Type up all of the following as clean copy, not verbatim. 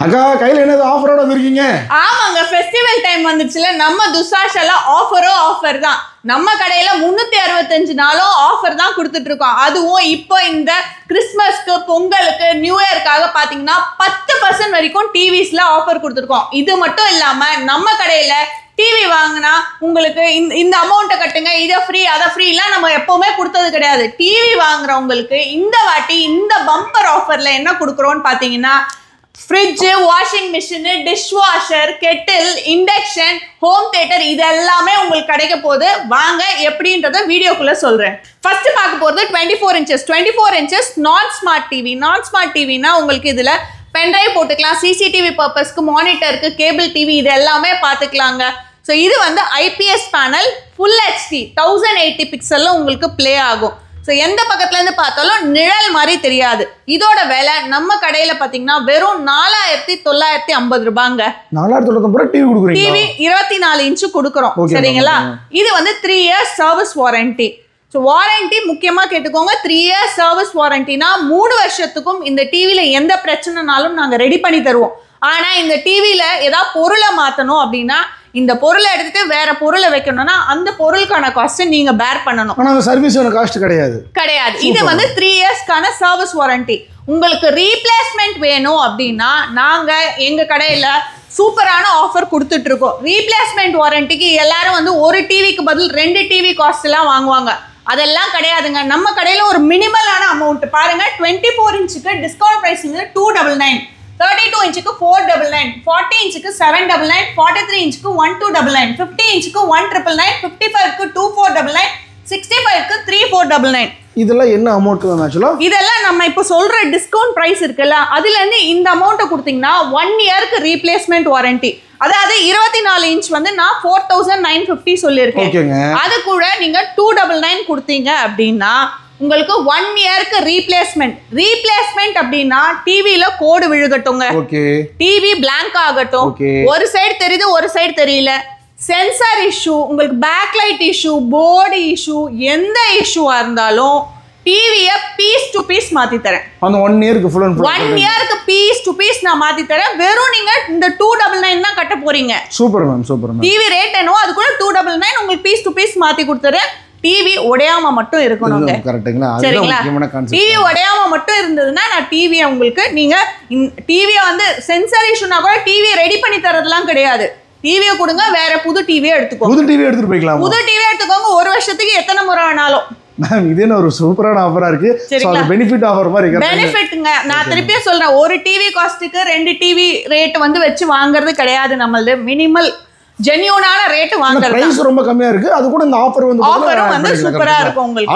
அக்கா கையில என்னது ஆஃபரோட வந்திருக்கீங்க? ஆமாங்க, ஃபெஸ்டிவல் டைம் வந்துச்சுல, நம்ம துசாஷால ஆஃபர் தான். நம்ம கடையில 365 நாளும் ஆஃபர் தான் கொடுத்துட்டு இருக்கோம். அதுவும் இப்போ இந்த கிறிஸ்மஸ்க்கு, பொங்கலுக்கு, நியூ இயர்க்காக பாத்தீங்கன்னா 10% வரைக்கும் டிவிஸ்ல ஆஃபர் கொடுத்துருக்கோம். இது மட்டும் இல்லாம நம்ம கடையில டிவி வாங்கினா உங்களுக்கு இந்த அமௌண்ட்டை கட்டுங்க, இதை ஃப்ரீ அதை ஃப்ரீலாம் நம்ம எப்பவுமே கொடுத்தது கிடையாது. டிவி வாங்குறவங்களுக்கு இந்த வாட்டி இந்த பம்பர் ஆஃபர்ல என்ன கொடுக்குறோம்னு பாத்தீங்கன்னா, fridge, washing machine, dish washer, Kettle, induction, home theatre இது எல்லாமே உங்களுக்கு கிடைக்க போகுது. வாங்க எப்படின்றத வீடியோக்குள்ள சொல்றேன். ஃபர்ஸ்ட் பார்க்க போறது 24 inches. 24 inches நான் ஸ்மார்ட் டிவி. நான் ஸ்மார்ட் டிவினா உங்களுக்கு இதுல பென்ட்ரைவ் போட்டுக்கலாம், சிசிடிவி பர்பஸ்க்கு, மானிட்டருக்கு, கேபிள் டிவி இது எல்லாமே பார்த்துக்கலாங்க. ஸோ இது வந்து ஐபிஎஸ் பேனல், ஃபுல் HD 1080 பிக்சல்ல உங்களுக்கு பிளே ஆகும். ஸோ எந்த பக்கத்துல இருந்து பார்த்தாலும் நிழல் மாதிரி தெரியாது. இதோட விலை நம்ம கடையில பாத்தீங்கன்னா வெறும் 4950 ரூபாங்க. 4950 டிவி கொடுக்குறீங்க. டிவி 24 இன்ச் கொடுக்குறோம், சரிங்களா? இது வந்து 3 years service warranty. So warranty முக்கியமா கேட்டுக்கோங்க. 3 years சர்வீஸ் வாரண்டினா 3 வருஷத்துக்கும் இந்த டிவில எந்த பிரச்சனைனாலும் நாங்க ரெடி பண்ணி தருவோம். ஆனா இந்த டிவில ஏதாவது பொருளை மாத்தணும் அப்படின்னா, இந்த பொருளை எடுத்துட்டு வேற பொருளை வைக்கணும்னா அந்த பொருளுக்கான காஸ்ட் நீங்க பேர் பண்ணணும். ஆனா சர்வீஸோட காஸ்ட் கிடையாது. இது வந்து 3 இயர்ஸ்க்கான சர்வீஸ் வாரண்டி. உங்களுக்கு ரீப்ளேஸ்மெண்ட் வேணும் அப்படின்னா நாங்க எங்க கடையில சூப்பரான ஆஃபர் கொடுத்துட்டு இருக்கோம். ரீப்ளேஸ்மெண்ட் வாரண்டிக்கு எல்லாரும் வந்து ஒரு டிவிக்கு பதில் 2 டிவி காஸ்ட் எல்லாம் வாங்குவாங்க. அதெல்லாம் கிடையாதுங்க. நம்ம கடையில ஒரு மினிமலான அமௌண்ட் பாருங்க. 24 இன்ச்சுக்கு டிஸ்கவுண்ட் பிரைஸ் வந்து 299, 32 இன்ச்சுக்கு 499, 40 இன்ச்சுக்கு 799, 43 இன்ச்சுக்கு 1299, 50 இன்ச்சுக்கு 1999, 55க்கு 2499, 65க்கு 3499. இதெல்லாம் என்ன அமௌண்ட் தான் ஆக்சுவலா? இதெல்லாம் நம்ம இப்போ சொல்ற டிஸ்கவுண்ட் பிரைஸ் இருக்குல்ல, அதுல இருந்து இந்த அமௌண்ட்டை கொடுத்தீங்கன்னா 1 இயருக்கு ரீப்ளேஸ்மெண்ட் வாரண்டி. அதாவது 24 இன்ச் வந்து நான் 4950 சொல்லியிருக்கேன். அது கூட நீங்க 299 கொடுத்தீங்க அப்படின்னா உங்களுக்கு 1 இயருக்கு ரீப்ளேஸ்மெண்ட் அப்படின்னா டிவில கோடு விழுகட்டுங்க, டிவி பிளாங்க் ஆகட்டும், ஒரு சைடு தெரியுது ஒரு சைடு தெரியல, சென்சார் இஷ்யூ, உங்களுக்கு பேக்லைட் இஷ்யூ, போர்டு இஷ்யூ, எந்த இஷ்யூவா இருந்தாலும் டிவியை பீஸ் டு பீஸ் மாத்தி தரேன். அந்த 1 இயருக்கு ஃபுல் அண்ட் ஃபுல் 1 இயருக்கு பீஸ் டு பீஸ் நான் மாத்தி தரேன். வெறும் நீங்க இந்த 299 தான் கட்ட போறீங்க. Super ma'am, super ma'am. TV rate என்னவோ அது கூட 299 உங்களுக்கு பீஸ் டு பீஸ் மாத்தி கொடுத்துறேன். டிவி உடையாம மட்டும் இருக்கணுங்க, கரெக்ட்டுங்களா? சரிங்களா? டிவி உடையாம மட்டும் இருந்ததுன்னா நான் டிவியை உங்களுக்கு நீங்க டிவியை வந்து சென்சார் இஷ்யூனா கூட டிவி ரெடி பண்ணி தரதெல்லாம் கிடையாது. டிவியை கொடுங்க, வேற புது டிவியை எடுத்துக்கோங்க. புது டிவி எடுத்துட்டு போய்க்கலாம். புது டிவி எடுத்துக்கோங்க, 1 வருஷத்துக்கு எத்தனை முறை வேணாலும். மேம் இது என்ன ஒரு சூப்பரான ஆஃபரா இருக்கு. சோ அது பெனிஃபிட் ஆஃபர் மாதிரி இருக்கு. பெனிஃபிட்ங்க. நான் திருப்பியே சொல்றேன், ஒரு டிவி காஸ்ட்டுக்கு 2 டிவி ரேட் வந்து வச்சு வாங்குறது கிடையாது. நம்மளது மினிமல் ஜென்யூனான ரேட் வாங்குறது. பிரைஸ் ரொம்ப கம்மியா இருக்கு. அது கூட இந்த ஆஃபர் வந்து சூப்பரா இருக்கும் உங்களுக்கு.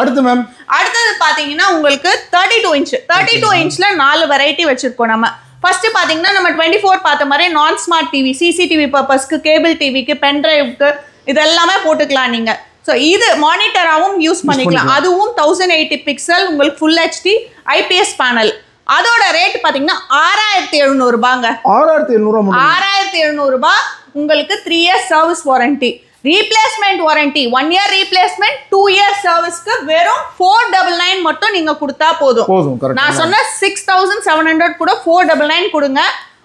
அடுத்து பாத்தீங்கன்னா உங்களுக்கு 32 இன்ச்ல 4 வெரைட்டி வச்சிருக்கோம் நம்ம. ஃபர்ஸ்ட் பாத்தீங்கன்னா நம்ம 24 பார்த்த மாதிரி நான் ஸ்மார்ட் டிவி, சிசிடிவி பர்பஸ்க்கு, கேபிள் டிவிக்கு, பென் டிரைவுக்கு இது எல்லாமே போட்டுக்கலாம் நீங்க. ஸோ இது மானிட்டராகவும் யூஸ் பண்ணிக்கலாம். அதுவும் 1080 பிக்சல் உங்களுக்கு ஃபுல் HD ஐபிஎஸ் பேனல். அதோட ரேட் பாத்தீங்கன்னா 6700 ரூபாங்க. 6700 ரூபாய். உங்களுக்கு 3 years service warranty, replacement warranty, 1 year replacement, 2 years சர்வீஸ்க்கு வெறும் 499 மட்டும் நீங்க கொடுத்தா போதும். நான் சொன்ன 6700 கூட 499 கொடுங்க.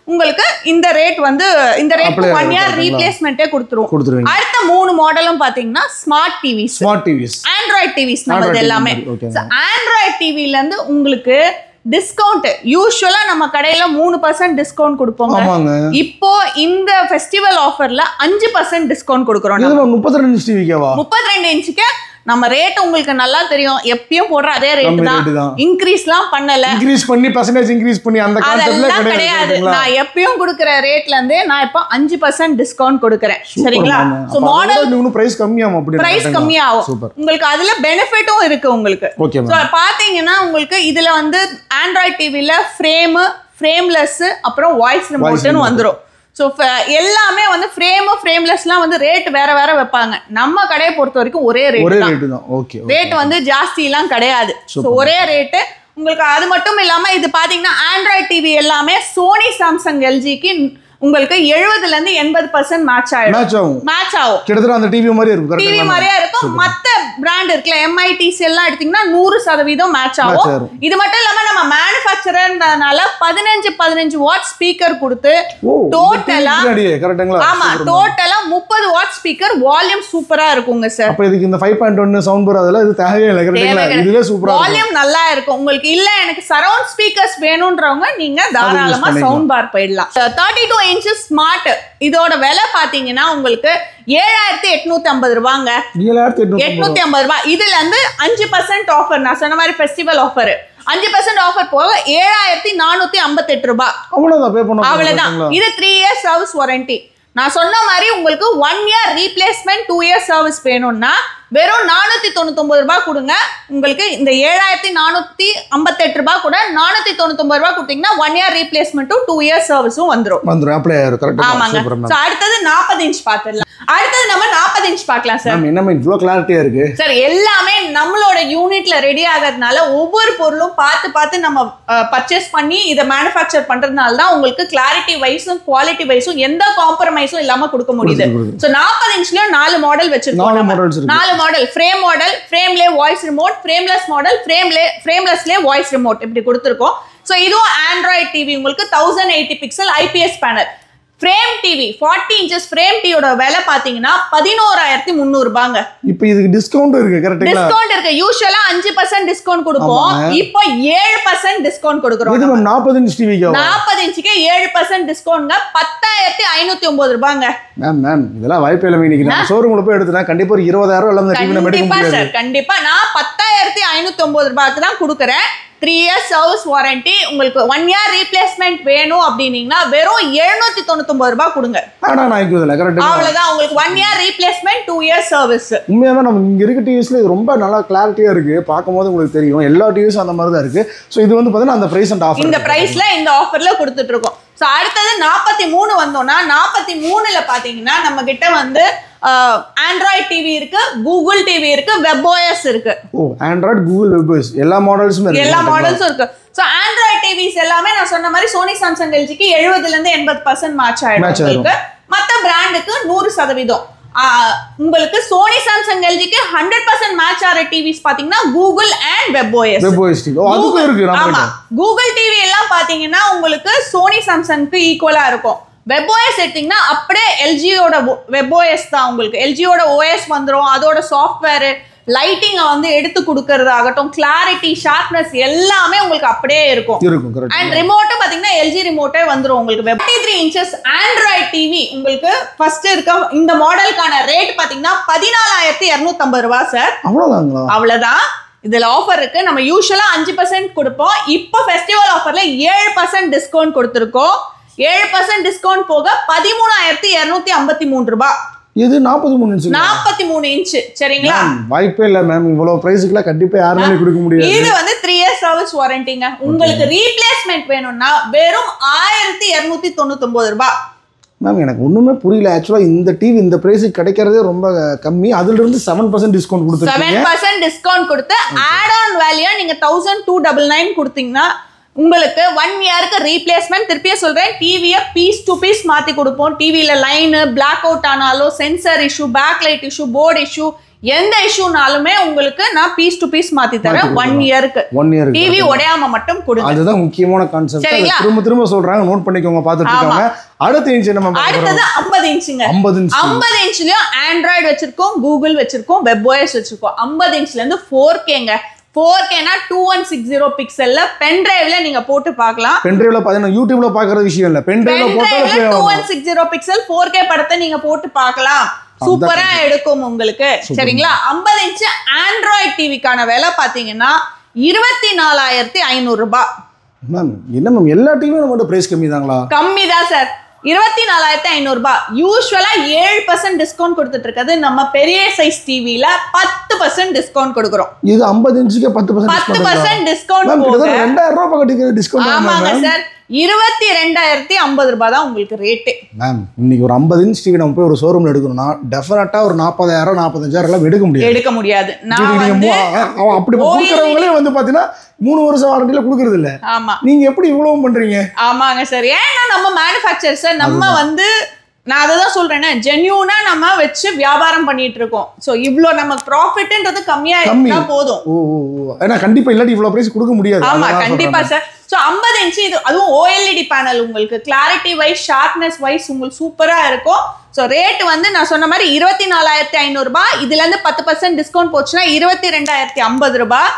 உங்களுக்கு இந்த ரேட் வந்து இந்த ரேட் 1 இயர் ரீப்ளேஸ்மெண்ட்டே கொடுத்துருவோம். அடுத்த 3 மாடலும் பாத்தீங்கன்னா ஸ்மார்ட் டிவிஸ், ஆண்ட்ராய்ட் டிவிஸ் நம்ம எல்லாமே. ஆண்ட்ராய்ட் டிவில இருந்து உங்களுக்கு டிஸ்கவுண்ட் யூசுவலா நம்ம கடையில 3% டிஸ்கவுண்ட் கொடுப்போங்க. இப்போ இந்த ஃபெஸ்டிவல் ஆஃபர்ல 5% டிஸ்கவுண்ட் கொடுக்குறோம். 32 இன்ச்சுக்கு நம்ம ரேட் உங்களுக்கு நல்லா தெரியும். எப்பயும் போடுற அதே ரேட் தான். இன்கிரீஸ்லாம் பண்ணல. இன்கிரீஸ் பண்ணி பர்சன்டேஜ் இன்கிரீஸ் பண்ணி அந்த கான்செப்ட்ல கிடையாது. நான் எப்பயும் கொடுக்கிற ரேட்ல இருந்து நான் இப்போ 5% டிஸ்கவுண்ட் கொடுக்கிறேன், சரிங்களா? சோ மாடல் இன்னும் பிரைஸ் கம்மியாகும். அப்படி பிரைஸ் கம்மியாகும். உங்களுக்கு அதுல பெனிஃபிட்டும் இருக்கு உங்களுக்கு. சோ பாத்தீங்கன்னா உங்களுக்கு இதுல வந்து ஆண்ட்ராய்ட் டிவில ஃப்ரேம்லெஸ் அப்புறம் வாய்ஸ் ரிமோட்னு வந்துரும். ஸோ எல்லாமே வந்து ஃப்ரேம்லெஸ்லாம் வந்து ரேட் வேற வைப்பாங்க. நம்ம கடையை பொறுத்த வரைக்கும் ஒரே ரேட் தான். ரேட் வந்து ஜாஸ்திலாம் கிடையாது. ஸோ ஒரே ரேட்டு உங்களுக்கு. அது மட்டும் இல்லாமல் இது பார்த்தீங்கன்னா ஆண்ட்ராய்ட் டிவி எல்லாமே சோனி, சாம்சங், எல்ஜிக்கு உங்களுக்கு 70ல இருந்து 80% மேட்ச் ஆகும். கிட்டத்தட்ட அந்த டிவி மாதிரியே இருக்கும். டிவி மாதிரியே இருக்கும். மத்த பிராண்ட் இருக்குல MITC எல்லாம் எடுத்தீங்கன்னா 100% மேட்ச் ஆகும். இது மட்டும் இல்லாம நம்ம மேனுஃபேக்சரர்ன்றனால 15 வாட் ஸ்பீக்கர் கொடுத்து டோட்டலா ஆமா டோட்டலா 30 வாட் ஸ்பீக்கர் வால்யூம் சூப்பரா இருக்குங்க சார். அப்ப இதுக்கு இந்த 5.1 சவுண்ட் பார் அதெல்லாம் இது தேவையே இல்ல. கரெக்ட்டா இதுவே சூப்பரா வால்யூம் நல்லா இருக்கும். உங்களுக்கு இல்ல எனக்கு சரவுண்ட் ஸ்பீக்கர்ஸ் வேணும்ன்றவங்க நீங்க தாராளமா சவுண்ட் பார் போயிடலாம். 32 inches ஸ்மார்ட் இதோட விலை பாத்தீங்கன்னா உங்களுக்கு 7850 ரூபாங்க. 7850 ரூபாய். இதுல இருந்து 5% ஆஃபர், நான் சொன்ன மாதிரி ஃபெஸ்டிவல் ஆஃபர் 5% ஆஃபர் போக 7458 ரூபாய். அவ்வளவுதான். இது 3 years சர்வீஸ் வாரண்டி. நான் சொன்ன மாதிரி உங்களுக்கு 1 year ரீப்ளேஸ்மெண்ட் 2 years சர்வீஸ் வேணும்னா வெறும் 499 ரூபாய் கொடுங்க. உங்களுக்கு இந்த 7458 ரூபாய் கூட 499 ரூபாய் கொடுத்தீங்கன்னா 1 year ரீப்ளேஸ்மெண்ட் 2 years சர்வீஸும் வந்துரும். அப்ளை ஆயிரும். கரெக்ட்டா. ஆமாங்க. சோ அடுத்து 40 இன்ச் பாத்துடலாம். அடுத்து நம்ம 40 இன்ச் பார்க்கலாம் சார். மேம் என்னமே இவ்ளோ கிளாரிட்டியா இருக்கு சார். எல்லாமே நம்மளோட யூனிட்ல ரெடி ஆகிறதுனால ஒவ்வொரு பொருளும் பார்த்து நம்ம பர்ச்சேஸ் பண்ணி இத மேனுஃபேக்சர் பண்றதுனால தான் உங்களுக்கு கிளாரிட்டி வைஸும் குவாலிட்டி வைஸும் எந்த காம்ப்ரமைஸும் இல்லாம கொடுக்க முடியுது. சோ 40 இன்ச்ல 4 மாடல் வச்சிருக்கோம். 4 மாடல் ஃப்ரேம் மாடல், ஃப்ரேம்லே வாய்ஸ் ரிமோட், ஃப்ரேம்லெஸ் மாடல், ஃப்ரேம்லெஸ்லே வாய்ஸ் ரிமோட் இப்படி கொடுத்திருக்கோம். சோ இதுவும் ஆண்ட்ராய்ட் டிவி உங்களுக்கு 1080 pixel IPS panel. Frame TV 40 inches frame டிவியோட விலை பாத்தீங்கன்னா 11300 ரூபாங்க. இப்போ இதுக்கு டிஸ்கவுண்ட் இருக்கு. கரெக்ட்டா டிஸ்கவுண்ட் இருக்கு. யூசுவலா 5% டிஸ்கவுண்ட் கொடுப்போம். இப்போ 7% டிஸ்கவுண்ட் கொடுக்கிறோம். இது 40 இன்ச் டிவிக்கு 40 இன்ச்சுக்கு 7% டிஸ்கவுண்ட்ங்க 10550 ரூபாங்க. மேம் இதெல்லாம் வாய்ப்பே இல்ல. இன்னைக்கு நான் ஷோரூம்ல போய் எடுத்தா கண்டிப்பா 20000 ரூபாய் அந்த டிவி நம்ம எடுக்க முடியாது சார். கண்டிப்பா நான் 10550 ரூபாய்க்கு தான் கொடுக்கிறேன். 3 years சர்வீஸ் வாரண்டி. உங்களுக்கு 1 year ரீப்ளேஸ்மெண்ட் வேணும் அப்படினீங்கன்னா வெறும் 799 ரூபாய் கொடுங்க. நான் ஐக்குதுல. கரெக்ட்டா. அவ்வளவுதான். உங்களுக்கு 1 year ரீப்ளேஸ்மெண்ட் 2 years சர்வீஸ். உண்மையாவே நம்ம இங்க இருக்க டிவிஸ்ல இது ரொம்ப நல்லா கிளாரிட்டியா இருக்கு. பாக்கும்போது உங்களுக்கு தெரியும் எல்லா டிவிஸும் அந்த மாதிரி தான் இருக்கு. சோ இது வந்து பாத்தீங்கன்னா அந்த பிரைஸ் அண்ட் ஆஃபர். இந்த பிரைஸ்ல இந்த ஆஃபர்ல கொடுத்துட்டு இருக்கோம். சோ அடுத்து 43 வந்தோம்னா 43ல பாத்தீங்கன்னா நம்ம கிட்ட வந்து ஆண்ட்ராய்ட் டிவி இருக்கு, கூகுள் டிவி இருக்கு, வெப்ஓஎஸ் இருக்கு. ஆண்ட்ராய்ட், கூகுள், வெப்ஓஎஸ் எல்லா மாடல்ஸும் இருக்கு. எல்லா மாடல்ஸும் இருக்கு. சோ ஆண்ட்ராய்ட் டிவிஸ் எல்லாமே நான் சொன்ன மாதிரி சோனி சாம்சங் எல்ஜிக்கு 70ல இருந்து 80% மேட்ச் ஆயிடும். மத்த பிராண்டுக்கு 100%. உங்களுக்கு சோனி சாம்சங் எல்ஜிக்கு 100% மேட்ச் ஆற டிவிஸ் பாத்தீங்கன்னா கூகுள் அண்ட் வெப்ஓஎஸ். அதுக்கு இருக்கு. ஆமா. கூகுள் டிவி எல்லாம் பாத்தீங்கன்னா உங்களுக்கு சோனி சாம்சங்க்கு ஈக்குவலா இருக்கும். வெப்ஓஎஸ் எடுத்தீங்கன்னா அப்படியே எல்ஜியோட வெப்ஓஎஸ் தான். உங்களுக்கு எல்ஜியோட ஓஎஸ் வந்துரும். அதோட சாஃப்ட்வேர் லைட்டிங்கை வந்து எடுத்து கொடுக்கறதாகட்டும், கிளாரிட்டி, ஷார்ப்னஸ் எல்லாமே உங்களுக்கு அப்படியே இருக்கும். அண்ட் ரிமோட்டும் பாத்தீங்கன்னா எல்ஜி ரிமோட்டே வந்துரும் உங்களுக்கு. 33 inches ஆண்ட்ராய்ட் டிவி உங்களுக்கு ஃபர்ஸ்ட் இருக்க இந்த மாடலுக்கான ரேட் பாத்தீங்கன்னா 14250 ரூபாய் சார். அவ்வளவுதான். இதுல ஆஃபர் இருக்கு. நம்ம யூசுவலா 5% கொடுப்போம். இப்போ ஃபெஸ்டிவல் ஆஃபர்ல 7% டிஸ்கவுண்ட் கொடுத்திருக்கோம். 7% டிஸ்கவுண்ட் போக 13253 ரூபாய். இது 43 இன்ச். 43 இன்ச். சரிங்களா? வாய்ப்பே இல்ல மேம். இவ்வளவு பிரைஸ்க்குலாம் கண்டிப்பா யாரால கொடுக்க முடியாது. இது வந்து 3 years சர்வீஸ் வாரண்டிங்க. உங்களுக்கு ரீப்ளேஸ்மென்ட் வேணும்னா வெறும் 1299 ரூபாய். மேம் எனக்கு ஒண்ணுமே புரியல. ஆக்சுவலா இந்த டிவி இந்த பிரைஸ்க்கு கிடைக்கிறதே ரொம்ப கம்மி. அதுல இருந்து 7% டிஸ்கவுண்ட் கொடுத்துருக்கீங்க. 7% டிஸ்கவுண்ட் கொடுத்து ஆட் ஆன் வேல்யூ நீங்க 1299 கொடுத்தீங்கன்னா உங்களுக்கு 1 yearக்கு ரீப்ளேஸ்மெண்ட். திருப்பியும் சொல்றேன், டிவியை பீஸ் டு பீஸ் மாத்தி கொடுப்போம். டிவியில லைன் பிளாக் அவுட் ஆனாலும், sensor issue, back light issue, board issue, எந்த இஷ்யூனாலுமே உங்களுக்கு நான் பீஸ் டு பீஸ் மாத்தி தரேன் 1 yearக்கு. டிவி உடையாம மட்டும் கொடுங்க. அதுதான் முக்கியமான கான்செப்ட். திரும்ப சொல்றாங்க, நோட் பண்ணிக்கோங்க, பார்த்துட்டு இருக்காங்க. அடுத்த இன்ச் நம்ம அடுத்தது 50 இன்ச்சுங்க. 50 இன்ச்லயும் ஆண்ட்ராய்டு வச்சிருக்கோம், கூகுள் வச்சிருக்கோம், வெப்ஓஎஸ் வச்சிருக்கோம். 50 இன்ச்ல இருந்து 4Kங்க. 4Kனா 2160 பிக்சல்ல பென் டிரைவ்ல நீங்க போட்டு பார்க்கலாம். பென் டிரைவ்ல பாத்தீங்கன்னா யூடியூப்ல பார்க்கறது விஷயம் இல்ல. பென் டிரைவ்ல போட்டா 2160 பிக்சல் 4K படத்தை நீங்க போட்டு பார்க்கலாம். சூப்பரா எடுக்கும் உங்களுக்கு. சரிங்களா? 50 இன்ச் ஆண்ட்ராய்ட் டிவிக்கான விலை பாத்தீங்கன்னா 24500 ரூபாய். மேம் என்ன மேம் எல்லா டிவியும் நம்மளோட பிரைஸ் கம்மி தாங்களா? கம்மி தான் சார். 24500 ரூபாய். யூசுவலா 7% டிஸ்கவுண்ட் கொடுத்துட்டு இருக்குது. நம்ம பெரிய சைஸ் டிவில 10% டிஸ்கவுண்ட் கொடுக்கிறோம். இது 50 இன்ச்சுக்கு 10% டிஸ்கவுண்ட் போக 2000 ரூபாய் பக்கத்துக்கு டிஸ்கவுண்ட். ஆமாங்க சார். 22,050 ரூபாய் தான் உங்களுக்கு ரேட்டு. மேம் இன்னைக்கு ஒரு 50 இன்ச் டிவி நம்ம போய் ஒரு ஷோரூம்ல எடுக்கணும்னா டெஃபினட்டா ஒரு 40,000 45,000 எல்லாம் எடுக்க முடியாது. நான் வந்து அப்படி கொடுக்கறவங்களே வந்து பாத்தீங்கன்னா 3 வருஷம் வாரண்டில கொடுக்கறது இல்ல. ஆமா, நீங்க எப்படி இவ்வளவு பண்றீங்க? ஆமாங்க சார். ஏன்னா நம்ம மேனுஃபேக்சரர்ஸ் நம்ம வந்து நான் அதான் சொல்றேன்னா ஜென்யூனா நம்ம வச்சு வியாபாரம் பண்ணிட்டு இருக்கோம். சோ இவ்ளோ நம்ம ப்ராஃபிட்ன்றது கம்மியா இருந்தா போதும். ஏன்னா கண்டிப்பா இல்லாட்டி இவ்வளவு பிரைஸ் கொடுக்க முடியாது. ஆமா கண்டிப்பா சார். சோ 50 இன்ச் இது அதுவும் OLED பேனல் உங்களுக்கு கிளாரிட்டி வைஸ் ஷார்ப்னஸ் வைஸ் உங்களுக்கு சூப்பரா இருக்கும். சோ ரேட் வந்து நான் சொன்ன மாதிரி 24,500 ரூபாய். இதுல இருந்து 10% டிஸ்கவுண்ட் போச்சுன்னா 22,050 ரூபாய்.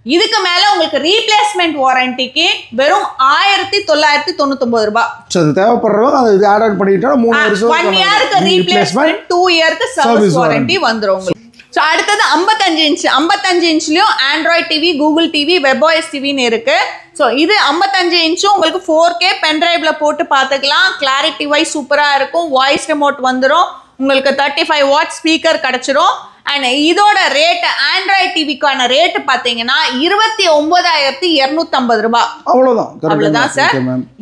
இதுக்கு மேல உங்களுக்கு ரீப்ளேஸ்மெண்ட் வாரண்டிக்கு வெறும் 1,999 ரூபாய். சோ அது தேவைப்படுறவங்க அது ஆட் ஆன் பண்ணிட்டா 3 வருஷம் 1 இயருக்கு ரீப்ளேஸ்மெண்ட் 2 இயருக்கு சர்வீஸ் வாரண்டி வந்துரும் உங்களுக்கு. சோ அடுத்தது 55 இன்ச். 55 இன்ச்லயும் Android TV, Google TV, WebOS டிவின்னு இருக்கு. சோ இது 55 இன்ச்சும் உங்களுக்கு 4K பென் டிரைவ்ல போட்டு பார்த்துக்கலாம். கிளாரிட்டி வைஸ் சூப்பரா இருக்கும். வாய்ஸ் ரிமோட் வந்துரும். உங்களுக்கு 35 வாட் ஸ்பீக்கர் கிடைச்சிரும். அண்ட் இதோட ரேட் ஆண்ட்ராய்ட் டிவிக்கான ரேட் பாத்தீங்கன்னா 29,250 ரூபாய். அவ்வளவுதான் சார்.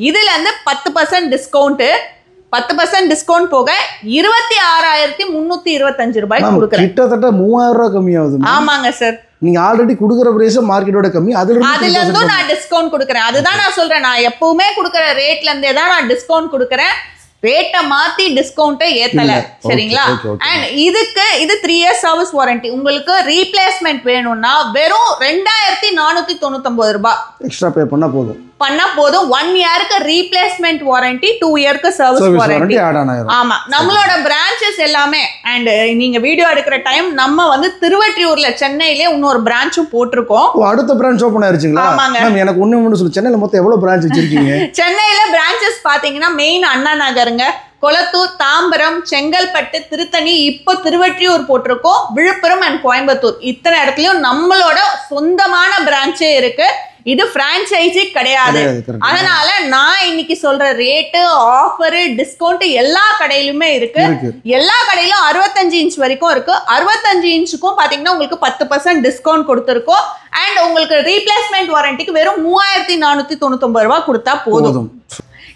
இதுல இருந்து 10% டிஸ்கவுண்ட் 10% டிஸ்கவுண்ட் போக 26,325 ரூபாய் கொடுக்குறேன். கிட்டத்தட்ட 3,000 ரூபாய் கம்மியாகுது. ஆமாங்க சார். நீங்க ஆல்ரெடி கொடுக்குற பிரைஸ் மார்க்கெட்டோட கம்மி. அதுல இருந்தும் நான் டிஸ்கவுண்ட் கொடுக்குறேன். அதுதான் நான் சொல்றேன். நான் எப்பவுமே கொடுக்குற ரேட்ல இருந்தே தான் நான் டிஸ்கவுண்ட் கொடுக்குறேன். ரேட்டை மாத்தி டிஸ்கவுண்ட்டை ஏத்தல. சரிங்களா? அண்ட் இதுக்கு இது 3 இயர்ஸ் சர்வீஸ் வாரண்டி. உங்களுக்கு ரீப்ளேஸ்மெண்ட் வேணும்னா வெறும் 2,499 ரூபாய் எக்ஸ்ட்ரா பே பண்ணா போதும். 1 இயருக்கு ரீப்ளேஸ்மெண்ட் வாரண்டி, 2 இயருக்கு சர்வீஸ் வாரண்டி. ஆமா, நம்மளோட பிரான்ச்சஸ் எல்லாமே அண்ட் நீங்க வீடியோ எடுக்கிற டைம் நம்ம வந்து திருவற்றியூர்ல சென்னையிலே இன்னொரு பிரான்ச்சும் போட்டிருக்கோம். அடுத்த பிரான்ச் ஓபன் ஆயிருச்சுங்களா? மேம் எனக்கு ஒண்ணு சொல்லு, சென்னையில மொத்தம் எவ்வளவு பிரான்ச் வச்சிருக்கீங்க? சென்னையில பிரான்ச்சஸ் பாத்தீங்கன்னா மெயின் அண்ணா நகருங்க, கொளத்தூர், தாம்பரம், செங்கல்பட்டு, திருத்தணி, இப்போ திருவற்றியூர் போட்டிருக்கோம், விழுப்புரம் அண்ட் கோயம்புத்தூர். இத்தனை இடத்துலயும் நம்மளோட சொந்தமான பிரான்ச்சே இருக்கு. இது பிரான்சைசி கிடையாது. அதனால நான் இன்னைக்கு சொல்ற ரேட்டு, ஆஃபர், டிஸ்கவுண்ட் எல்லா கடையிலுமே இருக்கு. எல்லா கடையிலும் 65 இன்ச் வரைக்கும் இருக்கு. 65 இன்ச்சுக்கும் பாத்தீங்கன்னா உங்களுக்கு 10% டிஸ்கவுண்ட் கொடுத்துருக்கோம். அண்ட் உங்களுக்கு ரீப்ளேஸ்மெண்ட் வாரண்டிக்கு வெறும் 3,499 ரூபாய் கொடுத்தா போதும்.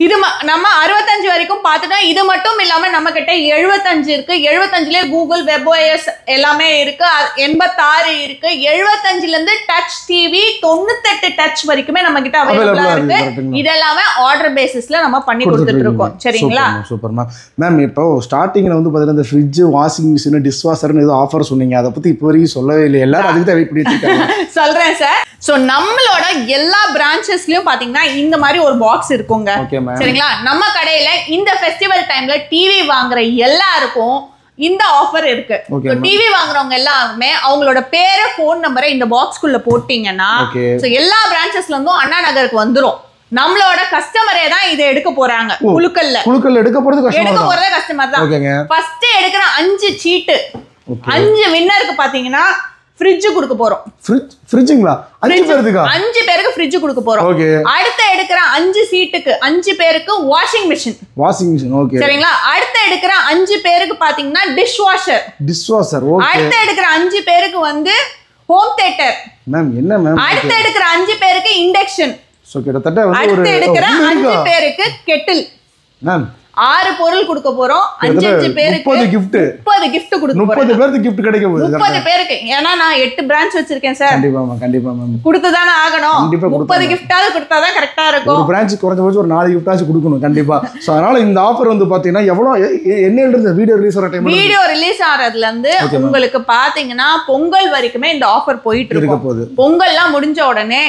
இது நம்ம 65 வரைக்கும் பார்த்துட்டோம். இது மட்டும் இல்லாம நம்ம கிட்ட 75 இருக்கு. 75லயே கூகுள், WebOS எல்லாமே இருக்கு. 86 இருக்கு. 75ல இருந்து டச் டிவி 98 டச் வரைக்குமே நம்ம கிட்ட அவைலபிளா இருக்கு. இதெல்லாமே ஆர்டர் பேசிஸ்ல நம்ம பண்ணி கொடுத்துட்டு இருக்கோம். சரிங்களா? Super ma'am. மேம் இப்போ ஸ்டார்டிங்ல வந்து பாத்தீங்கன்னா இந்த ஃப்ரிட்ஜ், வாஷிங் மிஷின், டிஷ் வாஷர்னு ஏதோ ஆஃபர் சொன்னீங்க. அதை பத்தி இப்போ வரைக்கும் சொல்லவே இல்லை. எல்லாரும் அதுக்கு தான் வெயிட் பண்ணிட்டு இருக்காங்க. சொல்றேன் சார். சோ நம்மளோட எல்லா பிரான்ச்சஸ்லயும் பாத்தீங்கன்னா இந்த மாதிரி ஒரு பாக்ஸ் இருக்குங்க. சரிங்களா? நம்ம கடையில இந்த ஃபெஸ்டிவல் டைம்ல டிவி வாங்குற எல்லாருக்கும் இந்த ஆஃபர் இருக்கு. டிவி வாங்குறவங்க எல்லாருமே அவங்களோட பேரை, போன் நம்பரை இந்த பாக்ஸ்க்குள்ள போட்டீங்கன்னா எல்லா பிரான்ச்சஸ்ல இருந்தும் அண்ணா நகருக்கு வந்துரும். நம்மளோட கஸ்டமரே தான் இதை எடுக்க போறாங்க. குழுக்கல்ல எடுக்க போறதே கஸ்டமர் தான். ஃபர்ஸ்ட் எடுக்கிற 5 சீட்டு, 5 வின்னருக்கு பாத்தீங்கன்னா ஃப்ரிட்ஜ் கொடுக்க போறோம். ஃப்ரிட்ஜ்ங்களா? 5 பேருக்கு 5 பேருக்கு ஃப்ரிட்ஜ் கொடுக்க போறோம். அடுத்து எடுக்கிற 5 சீட்டுக்கு 5 பேருக்கு வாஷிங் மிஷின். ஓகே. சரிங்களா? அடுத்து எடுக்கிற 5 பேருக்கு பாத்தீங்கன்னா டிஷ் வாஷர். ஓகே. அடுத்து எடுக்கிற 5 பேருக்கு வந்து ஹோம் தியேட்டர். மேம் என்ன மேம்? அடுத்து எடுக்கிற 5 பேருக்கு இண்டக்ஷன். சோ கிட்டத்தட்ட வந்து ஒரு அடுத்து எடுக்கிற 5 பேருக்கு கெட்டில். மேம் 6 பொருள் கொடுக்க போறோம். 5 பேருக்கு 30 gift கொடுக்க போறோம். 30 பேருக்கு gift கிடைக்க போகுது. 30 பேருக்கு. ஏனா நான் 8 பிரான்ச் வச்சிருக்கேன் சார். கண்டிப்பா மேம். கொடுத்து தான ஆகணும். 30 gift-ஆவது கொடுத்தா தான் கரெக்ட்டா இருக்கும். ஒரு பிரான்ச் குறைஞ்சபட்சம் ஒரு 4 gift-ஆச்சு கொடுக்கணும் கண்டிப்பா. சோ அதனால இந்த ஆஃபர் வந்து பாத்தீங்கன்னா எவ்வளவு என்னையில இருந்து வீடியோ ரிலீஸ் ஆற டைம்ல வீடியோ ரிலீஸ் ஆறதுல இருந்து உங்களுக்கு பாத்தீங்கன்னா பொங்கல் வரைக்குமே இந்த ஆஃபர் போயிட்டு இருக்கு. பொங்கல்லாம் முடிஞ்ச உடனே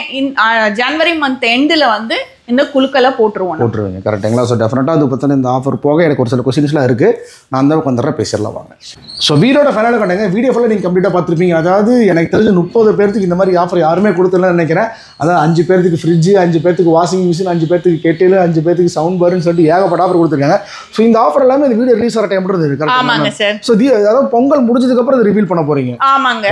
ஜனவரி மந்த் எண்ட்ல வந்து இந்த குழுக்களை போட்டுருவீங்க. கரெக்டுங்களா? ஸோ டெஃபினட்டாக அது பற்றின இந்த ஆஃபர் போக எனக்கு ஒரு சில கொஸ்டின்ஸ்லாம் இருக்குது. நான் அந்த வந்துடுறேன், பேசிடலாம் வாங்க. ஸோ வீடியோட ஃபைனலாக கண்டுங்க. வீடியோ ஃபுல்லாக நீங்கள் கம்ப்ளீட்டாக பார்த்துருப்பீங்க. அதாவது எனக்கு தெரிஞ்சு 30 பேருக்கு இந்த மாதிரி ஆஃபர் யாருமே கொடுத்துடலன்னு நினைக்கிறேன். அதாவது 5 பேருக்கு ஃப்ரிட்ஜு, 5 பேருக்கு வாஷிங் மிஷின், 5 பேருக்கு கெட்டில், 5 பேருக்கு சவுண்ட் பார்னு சொல்லிட்டு ஏகப்பட்ட ஆஃபர் கொடுத்துருக்காங்க. ஸோ இந்த ஆஃபர் எல்லாமே இந்த வீடியோ ரிலீஸ் ஆகிற டைம்ன்றது இருக்கு. ஸோ அதாவது பொங்கல் முடிஞ்சதுக்கப்புறம் அதை ரிவீல் பண்ண போகிறீங்க.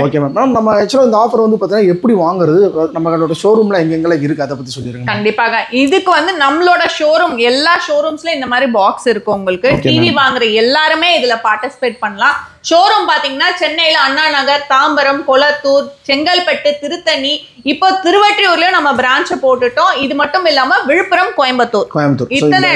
Okay ma'am. நம்ம ஆக்சுவலாக இந்த ஆஃபர் வந்து பார்த்தீங்கன்னா எப்படி வாங்குறது, நம்மளோட ஷோரூமில் எங்கெங்கெல்லாம் இருக்குது அதை பற்றி சொல்லிடுங்க. கண்டிப்பாக. இதுக்கு வந்து நம்மளோட ஷோரூம் எல்லா ஷோரூம்ஸ்ல இந்த மாதிரி பாக்ஸ் இருக்கும். உங்களுக்கு டிவி வாங்குற எல்லாருமே இதுல பார்ட்டிசிபேட் பண்ணலாம். ஷோரூம் பாத்தீங்கன்னா சென்னையில அண்ணா நகர், தாம்பரம், கொளத்தூர், செங்கல்பட்டு, திருத்தணி, இப்போ திருவற்றியூர்லயும் நம்ம பிரான்ச் போட்டுட்டோம். இது மட்டும் இல்லாம விழுப்புரம், கோயம்புத்தூர்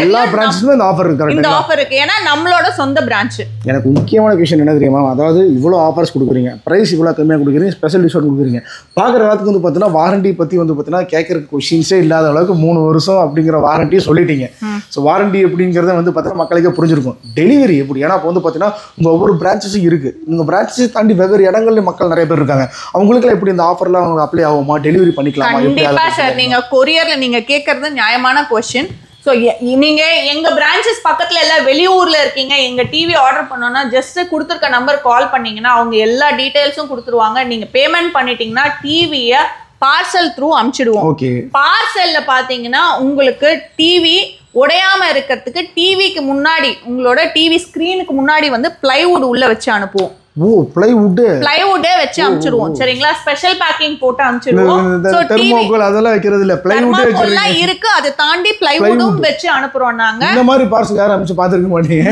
எல்லா பிரான்ச்சுமே இந்த ஆஃபர் இருக்கு. இந்த ஆஃபர் இருக்கு, ஏன்னா நம்மளோட சொந்த பிரான்ச். எனக்கு முக்கியமான விஷயம் என்ன தெரியுமா, அதாவது இவ்வளோ ஆஃபர்ஸ் கொடுக்குறீங்க, ப்ரைஸ் இவ்வளோ கம்மியாக கொடுக்குறீங்க, ஸ்பெஷல் டிஸ்கவுண்ட் கொடுக்குறீங்க. பார்க்குற காலத்துக்கு வந்து பார்த்தீங்கன்னா வாரண்டி பற்றி வந்து பார்த்தீங்கன்னா கேட்குற கொஷின்ஸே இல்லாத அளவுக்கு 3 வருஷம் அப்படிங்கிற வாரண்டியை சொல்லிட்டீங்க. ஸோ வாரண்டி எப்படிங்கிறத வந்து பார்த்தீங்கன்னா மக்களுக்கே புரிஞ்சிருக்கும். டெலிவரி எப்படி, ஏன்னா இப்போ வந்து பார்த்தீங்கன்னா உங்கள் ஒவ்வொரு பிரான்ச்சஸும் இருக்குது. உங்கள் பிரான்ச்சஸை தாண்டி வெவ்வேறு இடங்கள்ல மக்கள் நிறைய பேர் இருக்காங்க. அவங்களுக்குலாம் எப்படி இந்த ஆஃபர்லாம் அவங்க அப்ளை ஆகுமா, டெலிவரி பண்ணிக்கலாமா? கண்டிப்பா சார், நீங்க கொரியர்ல நீங்க கேட்கறது நியாயமான கொஸ்டின். ஸோ நீங்க எங்க பிரான்ச்சஸ் பக்கத்துல எல்லாம் வெளியூர்ல இருக்கீங்க, எங்க டிவி ஆர்டர் பண்ணோம்னா ஜஸ்ட் கொடுத்துருக்க நம்பர் கால் பண்ணீங்கன்னா அவங்க எல்லா டீடைல்ஸும் கொடுத்துருவாங்க. நீங்க பேமெண்ட் பண்ணிட்டீங்கன்னா டிவியை பார்சல் த்ரூ அனுப்பிச்சிடுவோம். பார்சல்ல பாத்தீங்கன்னா உங்களுக்கு டிவி உடையாம இருக்கிறதுக்கு டிவிக்கு முன்னாடி உங்களோட டிவி ஸ்கிரீனுக்கு முன்னாடி வந்து பிளைவுட் உள்ள வச்சு அனுப்புவோம். பிளைவுட்டே வச்சு அனுப்பிச்சிடுவோம். சரிங்களா, ஸ்பெஷல் பேக்கிங் போட்டு அனுப்பிச்சிடுவோம். சோ தெர்மோகோல் அதெல்லாம் வைக்கிறது இல்ல, பிளைவுட் வச்சிருக்கீங்க இருக்கு. அதை தாண்டி பிளைவுட்டும் வச்சு அனுப்புறோம் நாங்க. இந்த மாதிரி பார்சல் யாரும் அனுப்பிச்சு பாத்துக்க மாட்டீங்க.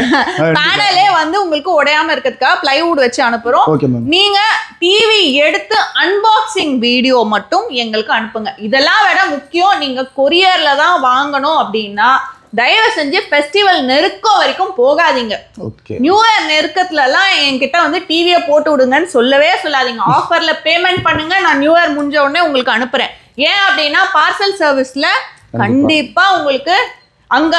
பேனலே வந்து உங்களுக்கு உடையாம இருக்கிறதுக்காக பிளைவுட் வச்சு அனுப்புறோம். நீங்க டிவி எடுத்து அன்பாக்சிங் வீடியோ மட்டும் எங்களுக்கு அனுப்புங்க. இதெல்லாம் விட முக்கியம், நீங்க கொரியர்ல தான் வாங்கணும் அப்படின்னா தயவு செஞ்சு ஃபெஸ்டிவல் நெருக்கம் வரைக்கும் போகாதீங்க. நியூ இயர் நெருக்கத்துல எல்லாம் என்கிட்ட வந்து டிவியை போட்டு விடுங்கன்னு சொல்லவே சொல்லாதீங்க. ஆஃபர்ல பேமெண்ட் பண்ணுங்க, நான் நியூ இயர் முடிஞ்ச உடனே உங்களுக்கு அனுப்புறேன். ஏன் அப்படின்னா பார்சல் சர்வீஸ்ல கண்டிப்பா உங்களுக்கு அங்க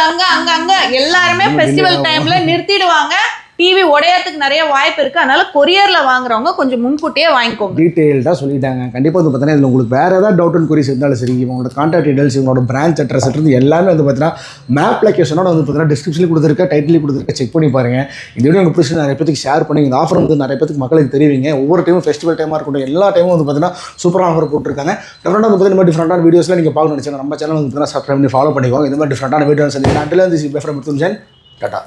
எல்லாருமே ஃபெஸ்டிவல் டைம்ல நிறுத்திடுவாங்க. டிவி உடையறதுக்கு நிறைய வாய்ப்பு இருக்கு. அதனால கொரியர்ல வாங்குறவங்க கொஞ்சம் முன்கூட்டியே வாங்கிக்கோங்க. டீடைல்டா சொல்லிட்டாங்க. கண்டிப்பா வந்து பார்த்தீங்கன்னா இதுல உங்களுக்கு வேற ஏதாவது டவுட் அண்ட் குவரிஸ் இருந்தாலும் சரி, உங்களோட கான்டாக்ட் டீடைல்ஸ், உங்களோட பிரான்ச் அட்ரஸ் இருந்து எல்லாமே வந்து பார்த்தீங்கன்னா மேப் லொகேஷனோட வந்து பார்த்தீங்கன்னா டிஸ்கிரிப்ஷன்ல கொடுத்துருக்க, டைட்டில் கொடுத்துருக்க, செக் பண்ணி பாருங்க. இந்த வீடியோ உங்களுக்கு பிடிச்சி நிறைய பேருக்கு ஷேர் பண்ணி இந்த ஆஃபர் வந்து நிறைய பேருக்கு மக்களுக்கு தெரிவிங்க. ஒவ்வொரு டைமும் ஃபெஸ்டிவல் டைமா இருக்கட்டும், எல்லா டைமும் வந்து பார்த்தீங்கன்னா சூப்பரான ஆஃபர் போட்டுருக்காங்க. டிஃபரெண்டாக வந்து பார்த்தீங்கன்னா டிஃபரெண்டான வீடியோஸ்லாம் நீங்க பார்க்கணும்னு நினைச்சா நம்ம சேனல் வந்து பார்த்தீங்கன்னா சப்ஸ்கிரைப் பண்ணி ஃபாலோ பண்ணிக்கோங்க. இந்த மாதிரி டிஃபரெண்டான வீடியோஸ் வந்து டாடா.